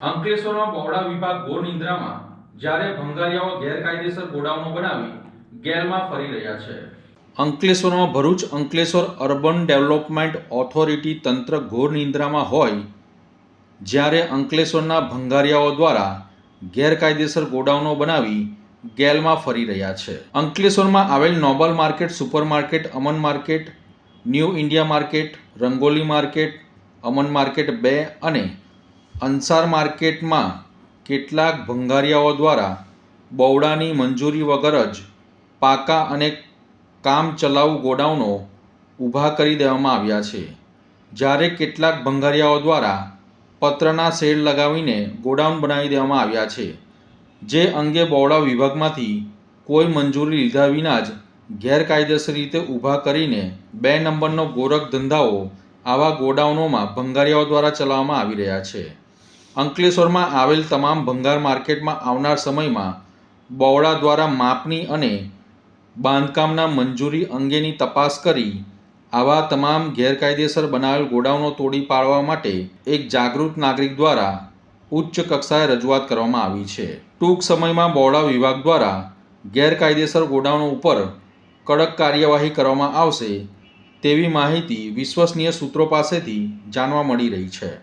અંકલેશ્વરમાં બહોળા વિભાગ ઘોર નિંદ્રામાં જ્યારે ભંગારિયાઓ ગેરકાયદેસર ગોડાઉનો બનાવી ગેલમાં ફરી રહ્યા છે। અંકલેશ્વરમાં Bharuch Ankleshwar urban development authority તંત્ર ઘોર નિંદ્રામાં હોય જ્યારે અંકલેશ્વરના ભંગારિયાઓ દ્વારા ગેરકાયદેસર ગોડાઉનો બનાવી ગેલમાં ફરી રહ્યા છે। અંકલેશ્વરમાં આવેલ Noble market, super market, Aman market, new India market, Rangoli market, Aman market 2 અને અંસાર માર્કેટમાં કેટલાક ભંગારિયાઓ દ્વારા બહોળાની મંજૂરી વગર જ પાકા અને કામચલાઉ ગોડાઉનો ઊભા કરી દેવામાં આવ્યા છે, જ્યારે કેટલાક ભંગારિયાઓ દ્વારા પત્રના શેડ લગાવીને ગોડાઉન બનાવી દેવામાં આવ્યા છે, જે અંગે બહોળા વિભાગમાંથી કોઈ મંજૂરી લીધા વિના જ ગેરકાયદેસર રીતે ઊભા કરીને 2 નંબરનો ગોરખ ધંધાઓ આવા ગોડાઉનોમાં ભંગારિયાઓ દ્વારા ચલાવવામાં આવી રહ્યા છે। અંકલેશ્વરમાં આવેલ તમામ ભંગાર માર્કેટમાં આવનાર સમયમાં બહોળા દ્વારા માપણી અને બાંધકામના મંજૂરી અંગેની તપાસ કરી આવા તમામ ગેરકાયદેસર બનાવેલ ગોડાઉનો તોડી પાડવા માટે એક જાગૃત નાગરિક દ્વારા ઉચ્ચ કક્ષાએ રજૂઆત કરવામાં આવી છે। ટૂંક સમયમાં બહોળા વિભાગ દ્વારા ગેરકાયદેસર ગોડાઉનો ઉપર કડક કાર્યવાહી કરવામાં આવશે તેવી માહિતી વિશ્વસનીય સૂત્રો પાસેથી જાણવા મળી રહી છે।